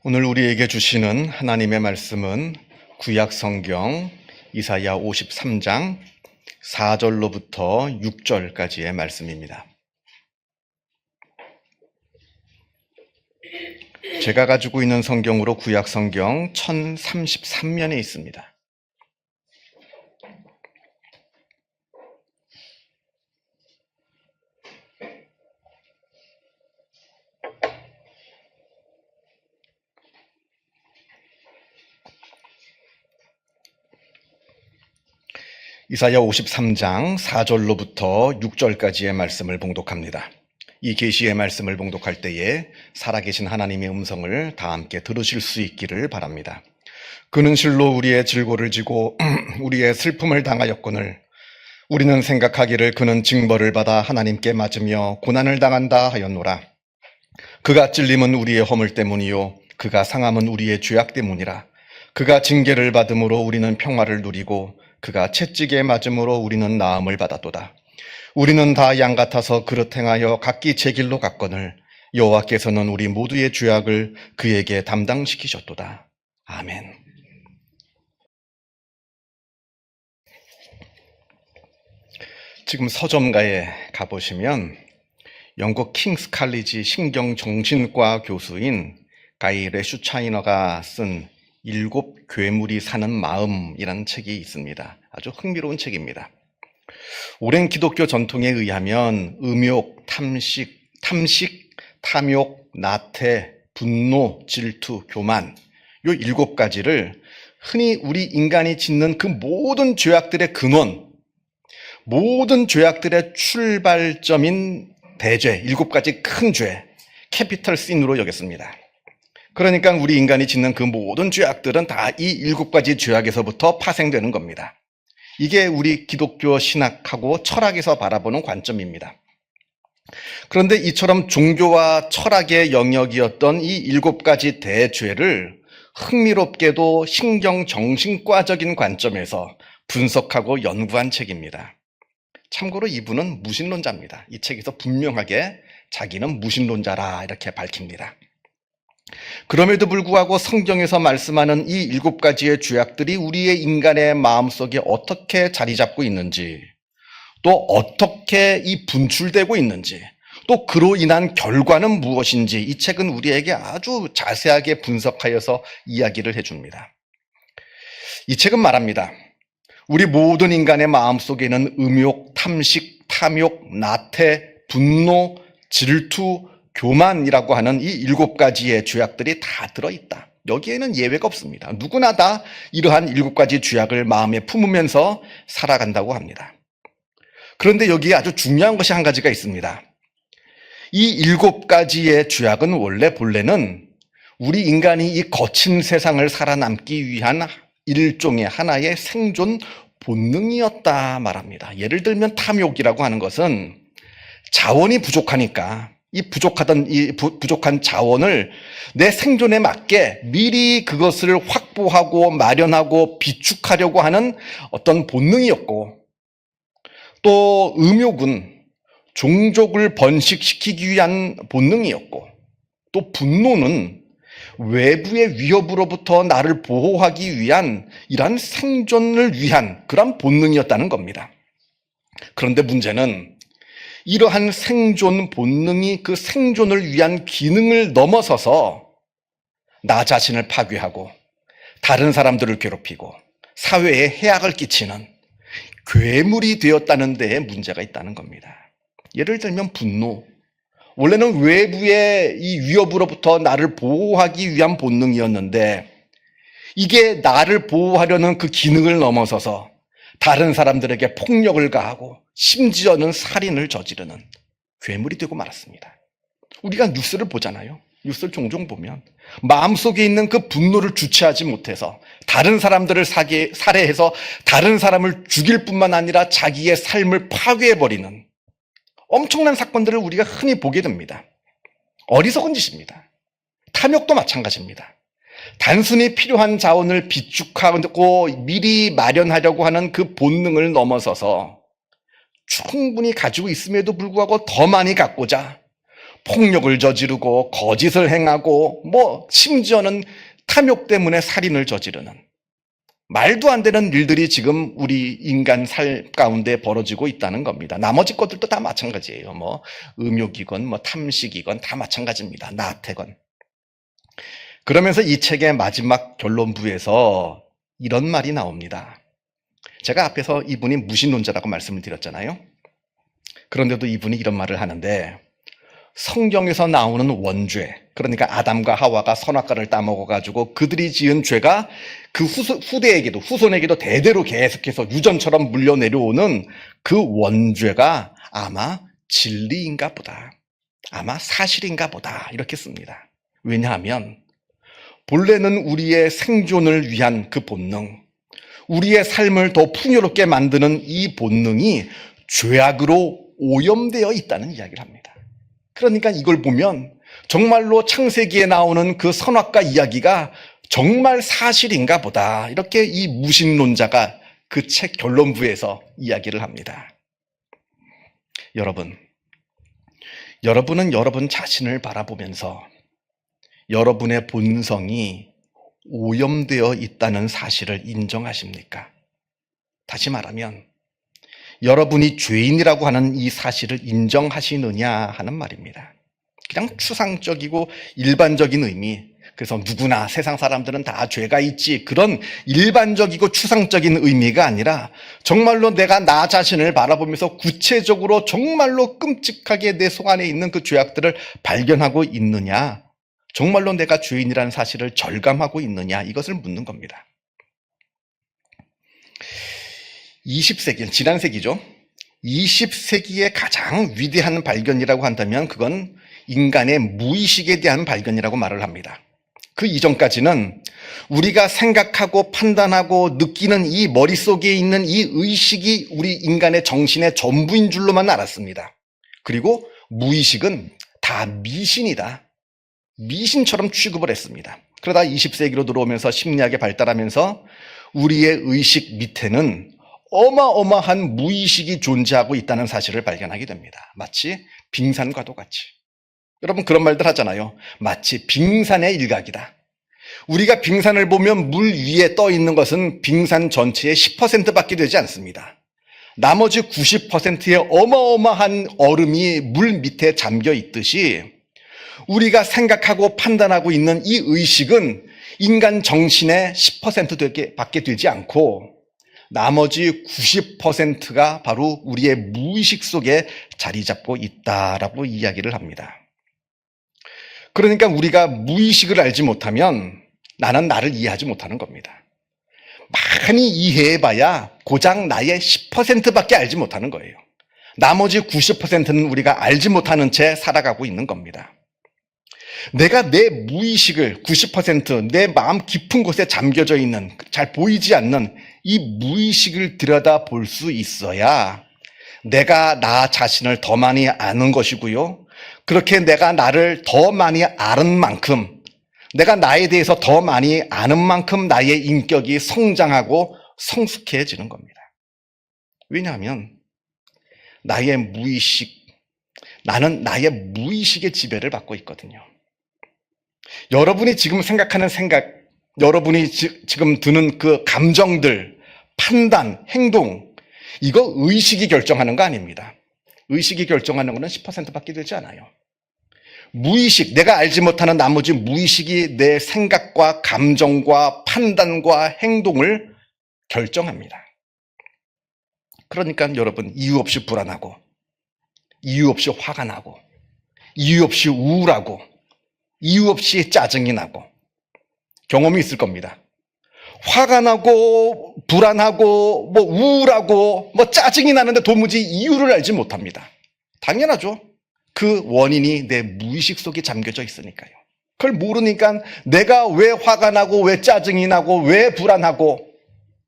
오늘 우리에게 주시는 하나님의 말씀은 구약 성경 이사야 53장 4절로부터 6절까지의 말씀입니다. 제가 가지고 있는 성경으로 구약 성경 1033면에 있습니다. 이사야 53장 4절로부터 6절까지의 말씀을 봉독합니다. 이 계시의 말씀을 봉독할 때에 살아계신 하나님의 음성을 다 함께 들으실 수 있기를 바랍니다. 그는 실로 우리의 질고를 지고 우리의 슬픔을 당하였거늘 우리는 생각하기를 그는 징벌을 받아 하나님께 맞으며 고난을 당한다 하였노라. 그가 찔림은 우리의 허물 때문이요 그가 상함은 우리의 죄악 때문이라. 그가 징계를 받음으로 우리는 평화를 누리고 그가 채찍에 맞음으로 우리는 나음을 받았도다. 우리는 다 양 같아서 그릇 행하여 각기 제 길로 갔거늘 여호와께서는 우리 모두의 죄악을 그에게 담당시키셨도다. 아멘. 지금 서점가에 가보시면 영국 킹스 칼리지 신경정신과 교수인 가이 레슈차이너가 쓴 7 괴물이 사는 마음이라는 책이 있습니다. 아주 흥미로운 책입니다. 오랜 기독교 전통에 의하면 음욕, 탐식, 탐욕, 나태, 분노, 질투, 교만 이 7가지를 흔히 우리 인간이 짓는 그 모든 죄악들의 근원, 모든 죄악들의 출발점인 대죄, 7가지 큰 죄, 캐피털 신으로 여겼습니다. 그러니까 우리 인간이 짓는 그 모든 죄악들은 다 이 7가지 죄악에서부터 파생되는 겁니다. 이게 우리 기독교 신학하고 철학에서 바라보는 관점입니다. 그런데 이처럼 종교와 철학의 영역이었던 이 7가지 대죄를 흥미롭게도 신경정신과적인 관점에서 분석하고 연구한 책입니다. 참고로 이분은 무신론자입니다. 이 책에서 분명하게 자기는 무신론자라 이렇게 밝힙니다. 그럼에도 불구하고 성경에서 말씀하는 이 7가지의 죄악들이 우리의 인간의 마음속에 어떻게 자리 잡고 있는지, 또 어떻게 분출되고 있는지, 또 그로 인한 결과는 무엇인지 이 책은 우리에게 아주 자세하게 분석하여서 이야기를 해줍니다. 이 책은 말합니다. 우리 모든 인간의 마음속에는 음욕, 탐식, 탐욕, 나태, 분노, 질투, 교만이라고 하는 이 7가지의 죄악들이 다 들어있다. 여기에는 예외가 없습니다. 누구나 다 이러한 7가지 죄악을 마음에 품으면서 살아간다고 합니다. 그런데 여기에 아주 중요한 것이 한 가지가 있습니다. 이 7가지의 죄악은 원래 본래는 우리 인간이 이 거친 세상을 살아남기 위한 일종의 하나의 생존 본능이었다 말합니다. 예를 들면 탐욕이라고 하는 것은 자원이 부족하니까 이 부족한 자원을 내 생존에 맞게 미리 그것을 확보하고 마련하고 비축하려고 하는 어떤 본능이었고, 또 음욕은 종족을 번식시키기 위한 본능이었고, 또 분노는 외부의 위협으로부터 나를 보호하기 위한 이러한 생존을 위한 그런 본능이었다는 겁니다. 그런데 문제는 이러한 생존 본능이 그 생존을 위한 기능을 넘어서서 나 자신을 파괴하고 다른 사람들을 괴롭히고 사회에 해악을 끼치는 괴물이 되었다는 데에 문제가 있다는 겁니다. 예를 들면 분노. 원래는 외부의 이 위협으로부터 나를 보호하기 위한 본능이었는데 이게 나를 보호하려는 그 기능을 넘어서서 다른 사람들에게 폭력을 가하고 심지어는 살인을 저지르는 괴물이 되고 말았습니다. 우리가 뉴스를 보잖아요. 뉴스를 종종 보면 마음속에 있는 그 분노를 주체하지 못해서 다른 사람들을 살해해서 다른 사람을 죽일 뿐만 아니라 자기의 삶을 파괴해버리는 엄청난 사건들을 우리가 흔히 보게 됩니다. 어리석은 짓입니다. 탐욕도 마찬가지입니다. 단순히 필요한 자원을 비축하고 미리 마련하려고 하는 그 본능을 넘어서서 충분히 가지고 있음에도 불구하고 더 많이 갖고자 폭력을 저지르고 거짓을 행하고 심지어는 탐욕 때문에 살인을 저지르는 말도 안 되는 일들이 지금 우리 인간 삶 가운데 벌어지고 있다는 겁니다. 나머지 것들도 다 마찬가지예요. 음욕이건 탐식이건 다 마찬가지입니다. 나태건. 그러면서 이 책의 마지막 결론부에서 이런 말이 나옵니다. 제가 앞에서 이분이 무신론자라고 말씀을 드렸잖아요. 그런데도 이분이 이런 말을 하는데, 성경에서 나오는 원죄, 그러니까 아담과 하와가 선악과를 따먹어가지고 그들이 지은 죄가 그 후대에게도, 후손에게도 대대로 계속해서 유전처럼 물려 내려오는 그 원죄가 아마 진리인가 보다, 아마 사실인가 보다, 이렇게 씁니다. 왜냐하면 본래는 우리의 생존을 위한 그 본능, 우리의 삶을 더 풍요롭게 만드는 이 본능이 죄악으로 오염되어 있다는 이야기를 합니다. 그러니까 이걸 보면 정말로 창세기에 나오는 그 선악과 이야기가 정말 사실인가 보다, 이렇게 이 무신론자가 그 책 결론부에서 이야기를 합니다. 여러분은 여러분 자신을 바라보면서 여러분의 본성이 오염되어 있다는 사실을 인정하십니까? 다시 말하면 여러분이 죄인이라고 하는 이 사실을 인정하시느냐 하는 말입니다. 그냥 추상적이고 일반적인 의미, 그래서 누구나 세상 사람들은 다 죄가 있지, 그런 일반적이고 추상적인 의미가 아니라 정말로 내가 나 자신을 바라보면서 구체적으로 정말로 끔찍하게 내 속 안에 있는 그 죄악들을 발견하고 있느냐, 정말로 내가 죄인이라는 사실을 절감하고 있느냐, 이것을 묻는 겁니다. 20세기, 지난 세기죠. 20세기의 가장 위대한 발견이라고 한다면 그건 인간의 무의식에 대한 발견이라고 말을 합니다. 그 이전까지는 우리가 생각하고 판단하고 느끼는 이 머릿속에 있는 이 의식이 우리 인간의 정신의 전부인 줄로만 알았습니다. 그리고 무의식은 다 미신이다, 미신처럼 취급을 했습니다. 그러다 20세기로 들어오면서 심리학이 발달하면서 우리의 의식 밑에는 어마어마한 무의식이 존재하고 있다는 사실을 발견하게 됩니다. 마치 빙산과도 같이. 여러분 그런 말들 하잖아요. 마치 빙산의 일각이다. 우리가 빙산을 보면 물 위에 떠 있는 것은 빙산 전체의 10%밖에 되지 않습니다. 나머지 90%의 어마어마한 얼음이 물 밑에 잠겨 있듯이 우리가 생각하고 판단하고 있는 이 의식은 인간 정신의 10%밖에 되지 않고 나머지 90%가 바로 우리의 무의식 속에 자리 잡고 있다라고 이야기를 합니다. 그러니까 우리가 무의식을 알지 못하면 나는 나를 이해하지 못하는 겁니다. 많이 이해해봐야 고작 나의 10%밖에 알지 못하는 거예요. 나머지 90%는 우리가 알지 못하는 채 살아가고 있는 겁니다. 내가 내 무의식을 90%, 내 마음 깊은 곳에 잠겨져 있는, 잘 보이지 않는 이 무의식을 들여다 볼 수 있어야 내가 나 자신을 더 많이 아는 것이고요. 그렇게 내가 나를 더 많이 아는 만큼, 내가 나에 대해서 더 많이 아는 만큼 나의 인격이 성장하고 성숙해지는 겁니다. 왜냐하면 나는 나의 무의식의 지배를 받고 있거든요. 여러분이 지금 생각하는 생각, 여러분이 지금 드는 그 감정들, 판단, 행동, 이거 의식이 결정하는 거 아닙니다. 의식이 결정하는 거는 10%밖에 되지 않아요. 무의식, 내가 알지 못하는 나머지 무의식이 내 생각과 감정과 판단과 행동을 결정합니다. 그러니까 여러분 이유 없이 불안하고, 이유 없이 화가 나고, 이유 없이 우울하고, 이유 없이 짜증이 나고 경험이 있을 겁니다. 화가 나고 불안하고 우울하고 짜증이 나는데 도무지 이유를 알지 못합니다. 당연하죠. 그 원인이 내 무의식 속에 잠겨져 있으니까요. 그걸 모르니까 내가 왜 화가 나고 왜 짜증이 나고 왜 불안하고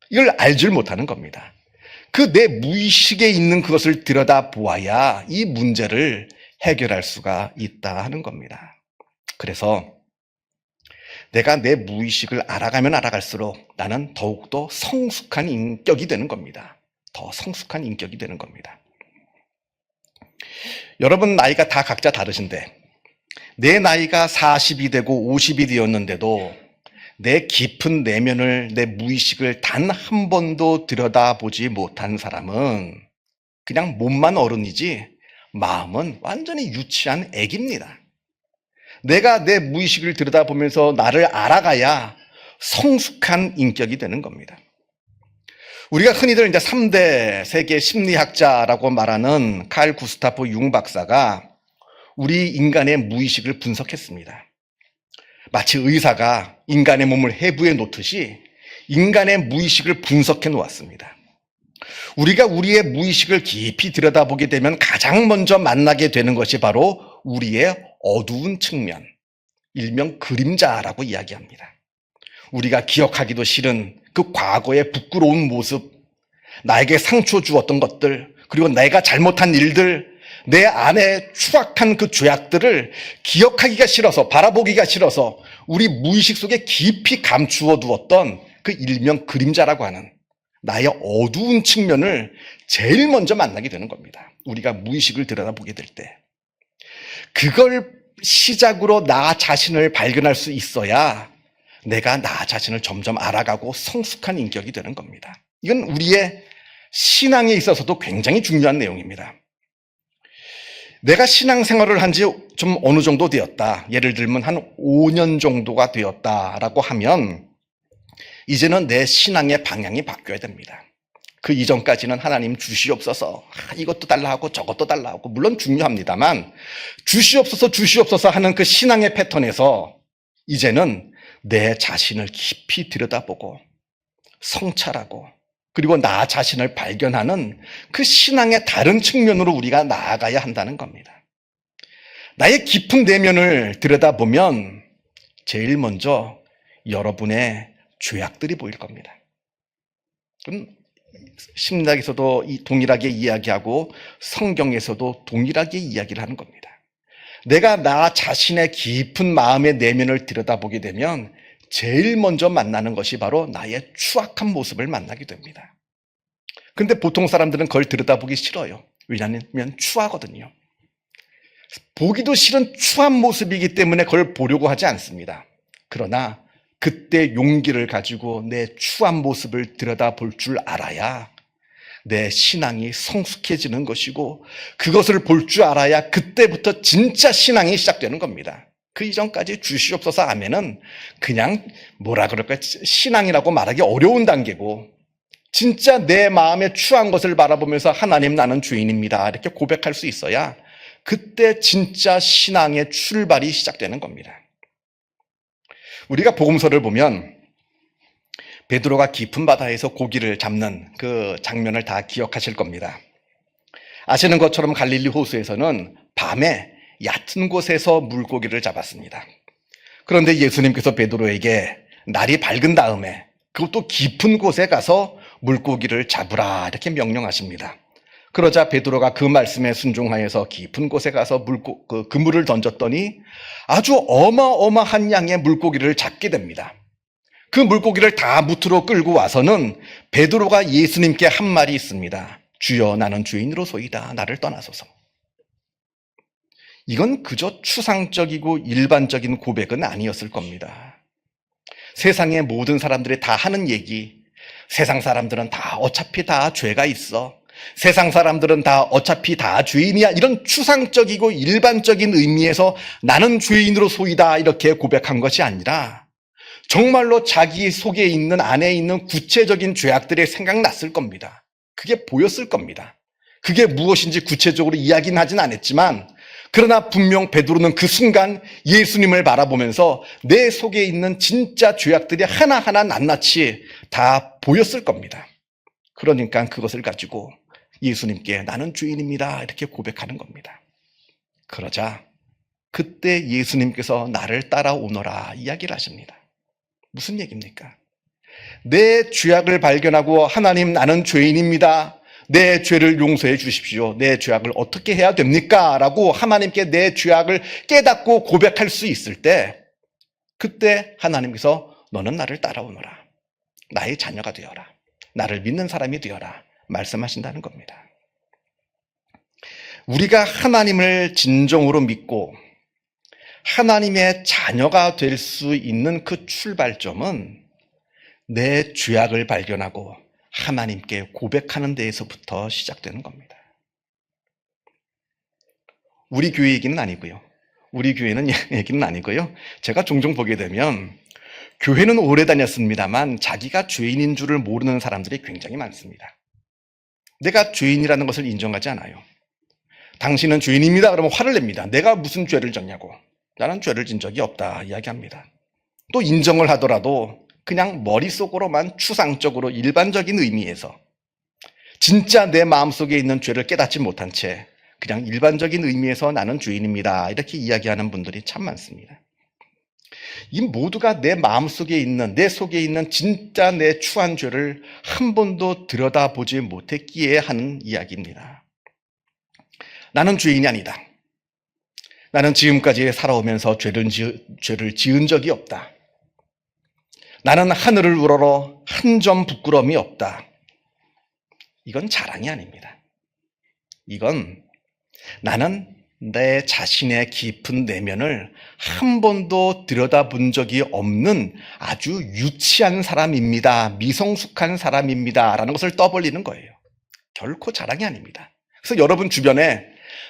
이걸 알질 못하는 겁니다. 그 내 무의식에 있는 그것을 들여다보아야 이 문제를 해결할 수가 있다 하는 겁니다. 그래서 내가 내 무의식을 알아가면 알아갈수록 나는 더욱더 성숙한 인격이 되는 겁니다. 더 성숙한 인격이 되는 겁니다. 여러분 나이가 다 각자 다르신데 내 나이가 40이 되고 50이 되었는데도 내 깊은 내면을, 내 무의식을 단 한 번도 들여다보지 못한 사람은 그냥 몸만 어른이지 마음은 완전히 유치한 애기입니다. 내가 내 무의식을 들여다보면서 나를 알아가야 성숙한 인격이 되는 겁니다. 우리가 흔히들 이제 3대 세계 심리학자라고 말하는 칼 구스타프 융 박사가 우리 인간의 무의식을 분석했습니다. 마치 의사가 인간의 몸을 해부해 놓듯이 인간의 무의식을 분석해 놓았습니다. 우리가 우리의 무의식을 깊이 들여다보게 되면 가장 먼저 만나게 되는 것이 바로 우리의 어두운 측면, 일명 그림자라고 이야기합니다. 우리가 기억하기도 싫은 그 과거의 부끄러운 모습, 나에게 상처 주었던 것들, 그리고 내가 잘못한 일들, 내 안에 추악한 그 죄악들을 기억하기가 싫어서, 바라보기가 싫어서 우리 무의식 속에 깊이 감추어 두었던 그 일명 그림자라고 하는 나의 어두운 측면을 제일 먼저 만나게 되는 겁니다. 우리가 무의식을 들여다보게 될 때. 그걸 시작으로 나 자신을 발견할 수 있어야 내가 나 자신을 점점 알아가고 성숙한 인격이 되는 겁니다. 이건 우리의 신앙에 있어서도 굉장히 중요한 내용입니다. 내가 신앙생활을 한 지 좀 어느 정도 되었다. 예를 들면 한 5년 정도가 되었다라고 하면 이제는 내 신앙의 방향이 바뀌어야 됩니다. 그 이전까지는 하나님 주시옵소서, 이것도 달라 하고 저것도 달라 하고, 물론 중요합니다만 주시옵소서 하는 그 신앙의 패턴에서 이제는 내 자신을 깊이 들여다보고 성찰하고 그리고 나 자신을 발견하는 그 신앙의 다른 측면으로 우리가 나아가야 한다는 겁니다. 나의 깊은 내면을 들여다보면 제일 먼저 여러분의 죄악들이 보일 겁니다. 그럼 심리학에서도 동일하게 이야기하고 성경에서도 동일하게 이야기를 하는 겁니다. 내가 나 자신의 깊은 마음의 내면을 들여다보게 되면 제일 먼저 만나는 것이 바로 나의 추악한 모습을 만나게 됩니다. 근데 보통 사람들은 그걸 들여다보기 싫어요. 왜냐하면 추하거든요. 보기도 싫은 추한 모습이기 때문에 그걸 보려고 하지 않습니다. 그러나 그때 용기를 가지고 내 추한 모습을 들여다볼 줄 알아야 내 신앙이 성숙해지는 것이고, 그것을 볼 줄 알아야 그때부터 진짜 신앙이 시작되는 겁니다. 그 이전까지 주시옵소서 아멘은 그냥 뭐라 그럴까요? 신앙이라고 말하기 어려운 단계고, 진짜 내 마음에 추한 것을 바라보면서 하나님 나는 죄인입니다 이렇게 고백할 수 있어야 그때 진짜 신앙의 출발이 시작되는 겁니다. 우리가 복음서를 보면 베드로가 깊은 바다에서 고기를 잡는 그 장면을 다 기억하실 겁니다. 아시는 것처럼 갈릴리 호수에서는 밤에 얕은 곳에서 물고기를 잡았습니다. 그런데 예수님께서 베드로에게 날이 밝은 다음에 그것도 깊은 곳에 가서 물고기를 잡으라 이렇게 명령하십니다. 그러자 베드로가 그 말씀에 순종하여서 깊은 곳에 가서 그물을 던졌더니 아주 어마어마한 양의 물고기를 잡게 됩니다. 그 물고기를 다 무트로 끌고 와서는 베드로가 예수님께 한 말이 있습니다. 주여 나는 죄인으로소이다. 나를 떠나소서. 이건 그저 추상적이고 일반적인 고백은 아니었을 겁니다. 세상의 모든 사람들이 다 하는 얘기, 세상 사람들은 다 어차피 다 죄가 있어, 세상 사람들은 다 어차피 다 죄인이야, 이런 추상적이고 일반적인 의미에서 나는 죄인으로소이다 이렇게 고백한 것이 아니라 정말로 자기 속에 있는, 안에 있는 구체적인 죄악들이 생각났을 겁니다. 그게 보였을 겁니다. 그게 무엇인지 구체적으로 이야기는 하진 않았지만, 그러나 분명 베드로는 그 순간 예수님을 바라보면서 내 속에 있는 진짜 죄악들이 하나하나 낱낱이 다 보였을 겁니다. 그러니까 그것을 가지고 예수님께 나는 죄인입니다 이렇게 고백하는 겁니다. 그러자 그때 예수님께서 나를 따라오너라 이야기를 하십니다. 무슨 얘기입니까? 내 죄악을 발견하고 하나님 나는 죄인입니다, 내 죄를 용서해 주십시오, 내 죄악을 어떻게 해야 됩니까? 라고 하나님께 내 죄악을 깨닫고 고백할 수 있을 때, 그때 하나님께서 너는 나를 따라오너라, 나의 자녀가 되어라, 나를 믿는 사람이 되어라 말씀하신다는 겁니다. 우리가 하나님을 진정으로 믿고 하나님의 자녀가 될 수 있는 그 출발점은 내 죄악을 발견하고 하나님께 고백하는 데에서부터 시작되는 겁니다. 우리 교회 얘기는 아니고요. 우리 교회는 얘기는 아니고요. 제가 종종 보게 되면 교회는 오래 다녔습니다만 자기가 죄인인 줄을 모르는 사람들이 굉장히 많습니다. 내가 죄인이라는 것을 인정하지 않아요. 당신은 죄인입니다. 그러면 화를 냅니다. 내가 무슨 죄를 졌냐고. 나는 죄를 진 적이 없다 이야기합니다. 또 인정을 하더라도 그냥 머릿속으로만 추상적으로 일반적인 의미에서 진짜 내 마음속에 있는 죄를 깨닫지 못한 채 그냥 일반적인 의미에서 나는 죄인입니다 이렇게 이야기하는 분들이 참 많습니다. 이 모두가 내 마음속에 있는, 내 속에 있는 진짜 내 추한 죄를 한 번도 들여다보지 못했기에 하는 이야기입니다. 나는 죄인이 아니다. 나는 지금까지 살아오면서 죄를 지은 적이 없다. 나는 하늘을 우러러 한 점 부끄러움이 없다. 이건 자랑이 아닙니다. 이건 나는 내 자신의 깊은 내면을 한 번도 들여다본 적이 없는 아주 유치한 사람입니다. 미성숙한 사람입니다. 라는 것을 떠벌리는 거예요. 결코 자랑이 아닙니다. 그래서 여러분 주변에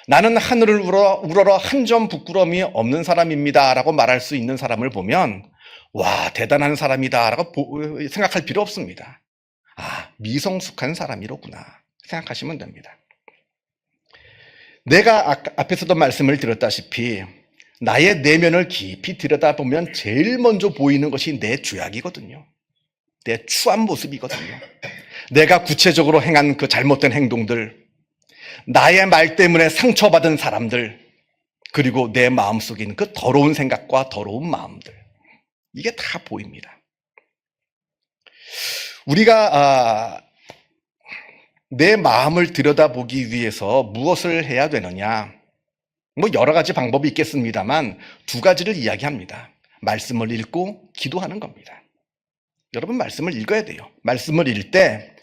나는 하늘을 우러러 한 점 부끄러움이 없는 사람입니다. 라고 말할 수 있는 사람을 보면 와, 대단한 사람이다. 라고 생각할 필요 없습니다. 아, 미성숙한 사람이로구나. 생각하시면 됩니다. 내가 앞에서도 말씀을 드렸다시피 나의 내면을 깊이 들여다보면 제일 먼저 보이는 것이 내 죄악이거든요. 내 추한 모습이거든요. 내가 구체적으로 행한 그 잘못된 행동들, 나의 말 때문에 상처받은 사람들, 그리고 내 마음속에 있는 그 더러운 생각과 더러운 마음들, 이게 다 보입니다. 우리가 내 마음을 들여다보기 위해서 무엇을 해야 되느냐? 뭐 여러 가지 방법이 있겠습니다만 두 가지를 이야기합니다. 말씀을 읽고 기도하는 겁니다. 여러분 말씀을 읽어야 돼요. 말씀을 읽을 때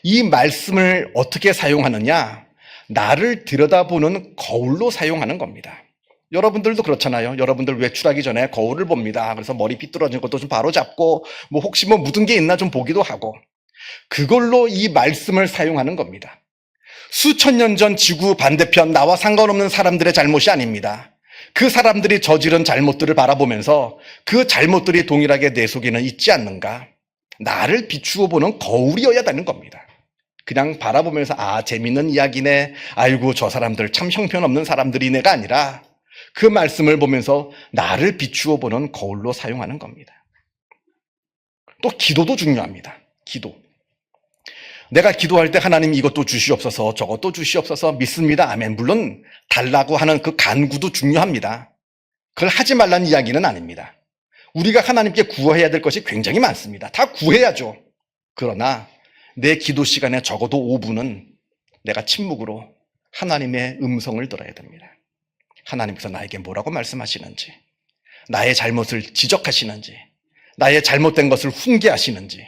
이 말씀을 어떻게 사용하느냐? 나를 들여다보는 거울로 사용하는 겁니다. 여러분들도 그렇잖아요. 여러분들 외출하기 전에 거울을 봅니다. 그래서 머리 삐뚤어진 것도 좀 바로 잡고 뭐 혹시 뭐 묻은 게 있나 좀 보기도 하고 그걸로 이 말씀을 사용하는 겁니다. 수천 년 전 지구 반대편 나와 상관없는 사람들의 잘못이 아닙니다. 그 사람들이 저지른 잘못들을 바라보면서 그 잘못들이 동일하게 내 속에는 있지 않는가? 나를 비추어 보는 거울이어야 되는 겁니다. 그냥 바라보면서 아, 재밌는 이야기네. 아이고, 저 사람들 참 형편없는 사람들이네가 아니라 그 말씀을 보면서 나를 비추어 보는 거울로 사용하는 겁니다. 또 기도도 중요합니다. 기도. 내가 기도할 때 하나님 이것도 주시옵소서 저것도 주시옵소서 믿습니다. 아멘. 물론 달라고 하는 그 간구도 중요합니다. 그걸 하지 말라는 이야기는 아닙니다. 우리가 하나님께 구해야 될 것이 굉장히 많습니다. 다 구해야죠. 그러나 내 기도 시간에 적어도 5분은 내가 침묵으로 하나님의 음성을 들어야 됩니다. 하나님께서 나에게 뭐라고 말씀하시는지, 나의 잘못을 지적하시는지, 나의 잘못된 것을 훈계하시는지,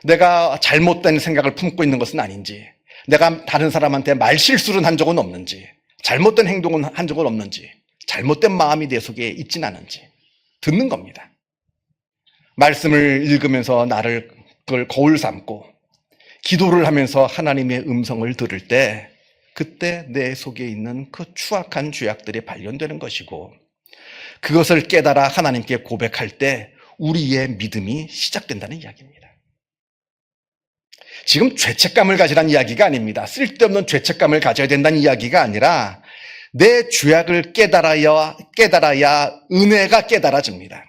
내가 잘못된 생각을 품고 있는 것은 아닌지, 내가 다른 사람한테 말실수를 한 적은 없는지, 잘못된 행동은 한 적은 없는지, 잘못된 마음이 내 속에 있진 않은지 듣는 겁니다. 말씀을 읽으면서 나를 그걸 거울 삼고 기도를 하면서 하나님의 음성을 들을 때 그때 내 속에 있는 그 추악한 죄악들이 발견되는 것이고 그것을 깨달아 하나님께 고백할 때 우리의 믿음이 시작된다는 이야기입니다. 지금 죄책감을 가지라는 이야기가 아닙니다. 쓸데없는 죄책감을 가져야 된다는 이야기가 아니라 내 죄악을 깨달아야 은혜가 깨달아집니다.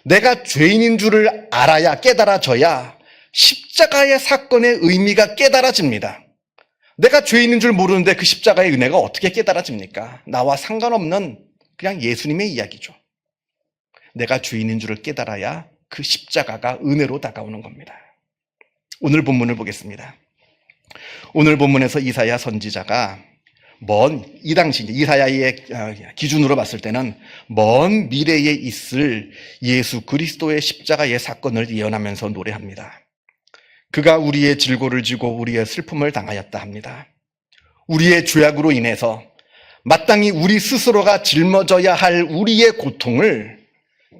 내가 죄인인 줄을 알아야 깨달아져야 십자가의 사건의 의미가 깨달아집니다. 내가 죄인인 줄 모르는데 그 십자가의 은혜가 어떻게 깨달아집니까? 나와 상관없는 그냥 예수님의 이야기죠. 내가 죄인인 줄을 깨달아야 그 십자가가 은혜로 다가오는 겁니다. 오늘 본문을 보겠습니다. 오늘 본문에서 이사야 선지자가 이 당시 이사야의 기준으로 봤을 때는 먼 미래에 있을 예수 그리스도의 십자가의 사건을 예언하면서 노래합니다. 그가 우리의 질고를 지고 우리의 슬픔을 당하였다 합니다. 우리의 죄악으로 인해서 마땅히 우리 스스로가 짊어져야 할 우리의 고통을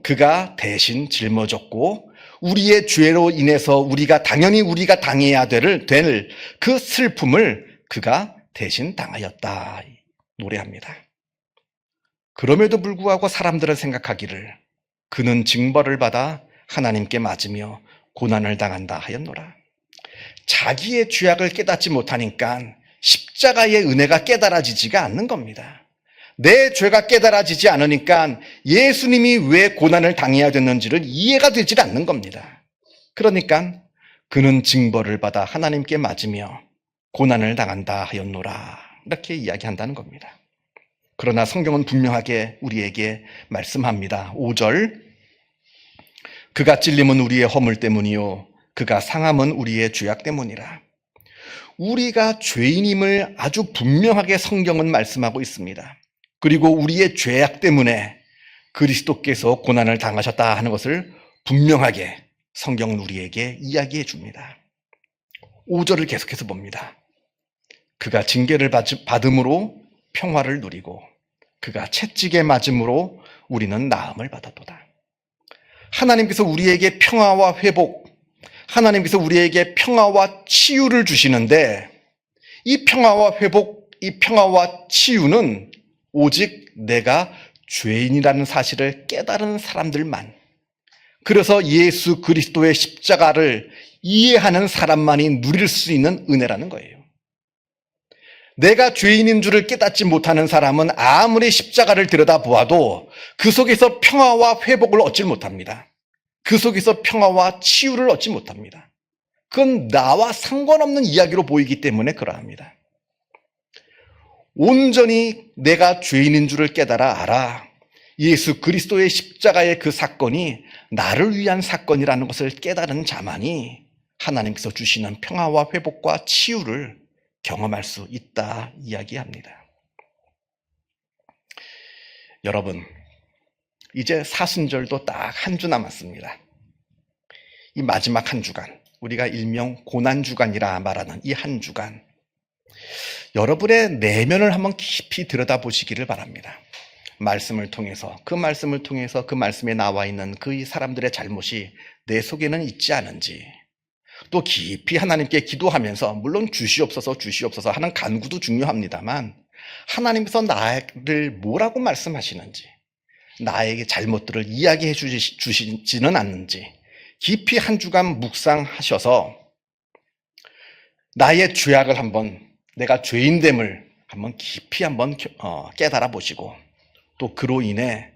그가 대신 짊어졌고, 우리의 죄로 인해서 우리가 당해야 될 그 슬픔을 그가 대신 당하였다 노래합니다. 그럼에도 불구하고 사람들은 생각하기를 그는 징벌을 받아 하나님께 맞으며 고난을 당한다 하였노라. 자기의 죄악을 깨닫지 못하니까 십자가의 은혜가 깨달아지지가 않는 겁니다. 내 죄가 깨달아지지 않으니까 예수님이 왜 고난을 당해야 됐는지를 이해가 되질 않는 겁니다. 그러니까 그는 징벌을 받아 하나님께 맞으며 고난을 당한다 하였노라, 이렇게 이야기한다는 겁니다. 그러나 성경은 분명하게 우리에게 말씀합니다. 5절, 그가 찔림은 우리의 허물 때문이요 그가 상함은 우리의 죄악 때문이라. 우리가 죄인임을 아주 분명하게 성경은 말씀하고 있습니다. 그리고 우리의 죄악 때문에 그리스도께서 고난을 당하셨다 하는 것을 분명하게 성경은 우리에게 이야기해 줍니다. 5절을 계속해서 봅니다. 그가 징계를 받음으로 평화를 누리고 그가 채찍에 맞음으로 우리는 나음을 받았도다. 하나님께서 우리에게 평화와 회복, 하나님께서 우리에게 평화와 치유를 주시는데, 이 평화와 회복, 이 평화와 치유는 오직 내가 죄인이라는 사실을 깨달은 사람들만, 그래서 예수 그리스도의 십자가를 이해하는 사람만이 누릴 수 있는 은혜라는 거예요. 내가 죄인인 줄을 깨닫지 못하는 사람은 아무리 십자가를 들여다보아도 그 속에서 평화와 회복을 얻지 못합니다. 그 속에서 평화와 치유를 얻지 못합니다. 그건 나와 상관없는 이야기로 보이기 때문에 그러합니다. 온전히 내가 죄인인 줄을 깨달아 알아 예수 그리스도의 십자가의 그 사건이 나를 위한 사건이라는 것을 깨달은 자만이 하나님께서 주시는 평화와 회복과 치유를 경험할 수 있다 이야기합니다. 여러분, 이제 사순절도 딱 한 주 남았습니다. 이 마지막 한 주간, 우리가 일명 고난주간이라 말하는 이 한 주간, 여러분의 내면을 한번 깊이 들여다보시기를 바랍니다. 말씀을 통해서, 그 말씀에 나와 있는 그 사람들의 잘못이 내 속에는 있지 않은지, 또 깊이 하나님께 기도하면서, 물론 주시옵소서 하는 간구도 중요합니다만, 하나님께서 나를 뭐라고 말씀하시는지, 나에게 잘못들을 이야기해 주시지는 않는지 깊이 한 주간 묵상하셔서 나의 죄악을 한번, 내가 죄인됨을 한번 깊이 한번 깨달아 보시고, 또 그로 인해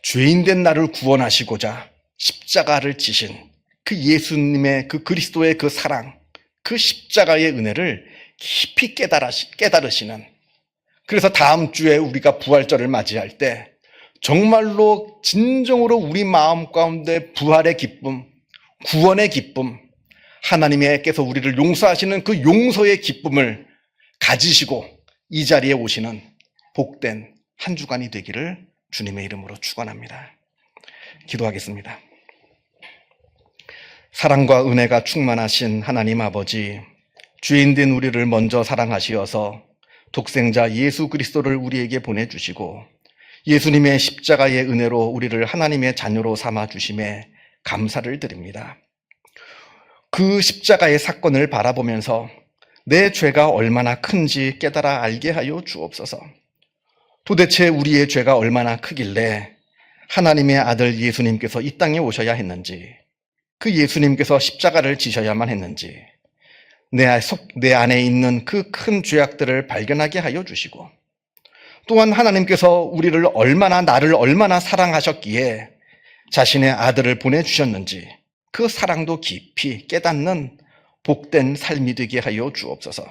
죄인된 나를 구원하시고자 십자가를 지신 그 예수님의 그 그리스도의 그 사랑, 그 십자가의 은혜를 깊이 깨달으시는, 그래서 다음 주에 우리가 부활절을 맞이할 때 정말로 진정으로 우리 마음 가운데 부활의 기쁨, 구원의 기쁨, 하나님께서 우리를 용서하시는 그 용서의 기쁨을 가지시고 이 자리에 오시는 복된 한 주간이 되기를 주님의 이름으로 축원합니다. 기도하겠습니다. 사랑과 은혜가 충만하신 하나님 아버지, 죄인된 우리를 먼저 사랑하시어서 독생자 예수 그리스도를 우리에게 보내주시고 예수님의 십자가의 은혜로 우리를 하나님의 자녀로 삼아주심에 감사를 드립니다. 그 십자가의 사건을 바라보면서 내 죄가 얼마나 큰지 깨달아 알게 하여 주옵소서. 도대체 우리의 죄가 얼마나 크길래 하나님의 아들 예수님께서 이 땅에 오셔야 했는지, 그 예수님께서 십자가를 지셔야만 했는지, 내 안에 있는 그 큰 죄악들을 발견하게 하여 주시고, 또한 하나님께서 나를 얼마나 사랑하셨기에 자신의 아들을 보내주셨는지 그 사랑도 깊이 깨닫는 복된 삶이 되게 하여 주옵소서.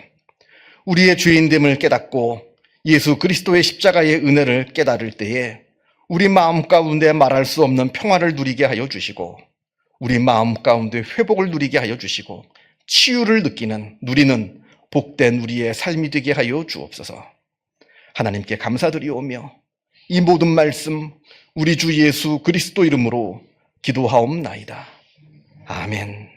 우리의 죄인됨을 깨닫고 예수 그리스도의 십자가의 은혜를 깨달을 때에 우리 마음 가운데 말할 수 없는 평화를 누리게 하여 주시고, 우리 마음 가운데 회복을 누리게 하여 주시고, 치유를 누리는 복된 우리의 삶이 되게 하여 주옵소서. 하나님께 감사드리오며 이 모든 말씀 우리 주 예수 그리스도 이름으로 기도하옵나이다. 아멘.